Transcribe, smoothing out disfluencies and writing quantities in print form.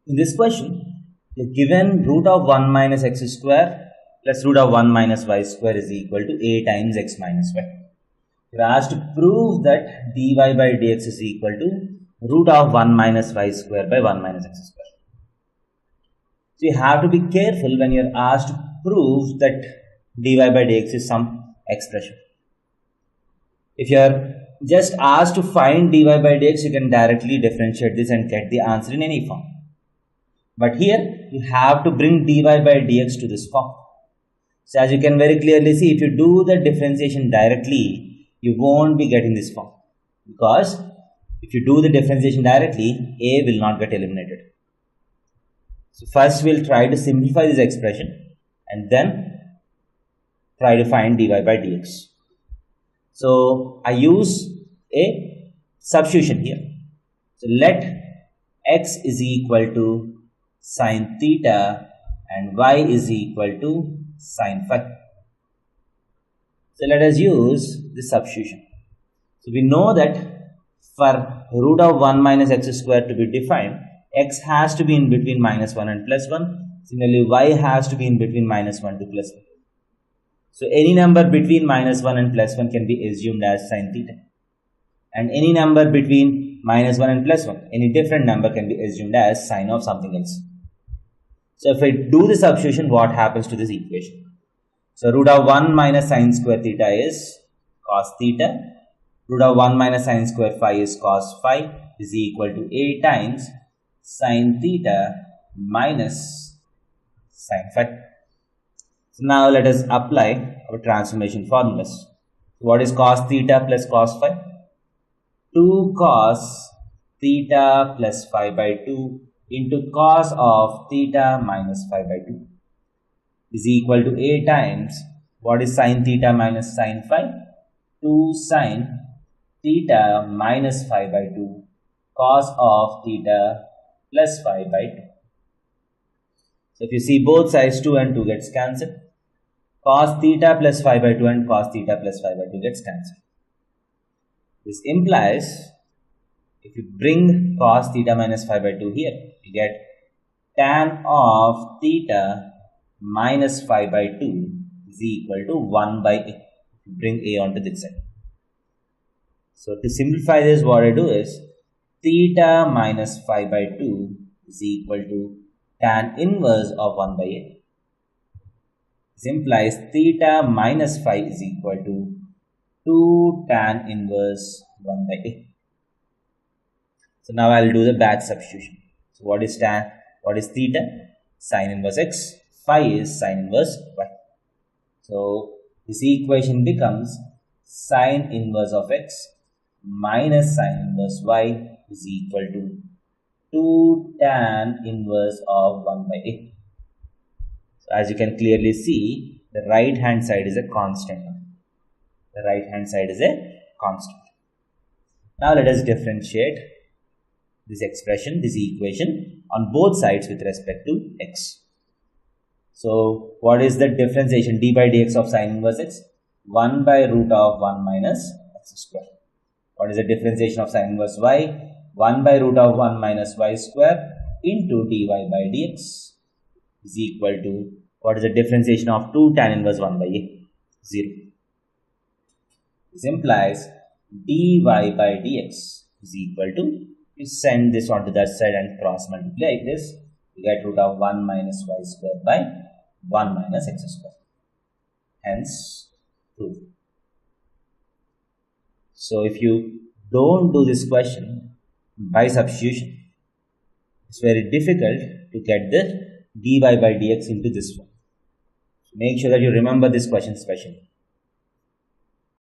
In this question, you're given root of 1 minus x square plus root of 1 minus y square is equal to a times x minus y. You're asked to prove that dy by dx is equal to root of 1 minus y square by 1 minus x square. So you have to be careful when you're asked to prove that dy by dx is some expression. If you're just asked to find dy by dx, you can directly differentiate this and get the answer in any form. But here, you have to bring dy by dx to this form. So as you can very clearly see, if you do the differentiation directly, you won't be getting this form. Because if you do the differentiation directly, a will not get eliminated. So first we'll try to simplify this expression and then try to find dy by dx. So I use a substitution here. So let x is equal to sin theta and y is equal to sin phi. So let us use this substitution. So we know that for root of 1 minus x square to be defined, x has to be in between minus 1 and plus 1. Similarly, y has to be in between minus 1 to plus 1. So any number between minus 1 and plus 1 can be assumed as sin theta. And any number between minus 1 and plus 1, any different number can be assumed as sine of something else. So if I do the substitution, what happens to this equation? So root of 1 minus sine square theta is cos theta. Root of 1 minus sine square phi is cos phi is equal to a times sine theta minus sine phi. So now let us apply our transformation formulas. What is cos theta plus cos phi? 2 cos theta plus phi by 2 into cos of theta minus phi by 2 is equal to a times, what is sin theta minus sin phi? 2 sin theta minus phi by 2 cos of theta plus phi by 2. So if you see both sides, 2 and 2 gets cancelled. Cos theta plus phi by 2 and cos theta plus phi by 2 gets cancelled. This implies, if you bring cos theta minus phi by 2 here, you get tan of theta minus phi by 2 is equal to 1 by a. You bring a onto this side. So to simplify this, what I do is theta minus phi by 2 is equal to tan inverse of 1 by a. This implies theta minus phi is equal to 2 tan inverse 1 by a. So now I will do the batch substitution. So what is tan? What is theta? Sin inverse x. Phi is sin inverse y. So this equation becomes sin inverse of x minus sin inverse y is equal to 2 tan inverse of 1 by a. So as you can clearly see, the right hand side is a constant. The right hand side is a constant. Now let us differentiate this expression, this equation on both sides with respect to x. So what is the differentiation d by dx of sin inverse x? 1 by root of 1 minus x square. What is the differentiation of sin inverse y? 1 by root of 1 minus y square into dy by dx is equal to, what is the differentiation of 2 tan inverse 1 by a? 0. This implies dy by dx is equal to, you send this onto that side and cross multiply like this, you get root of 1 minus y square by 1 minus x square. Hence, proved. So if you don't do this question by substitution, it's very difficult to get the dy by dx into this form. Make sure that you remember this question specially.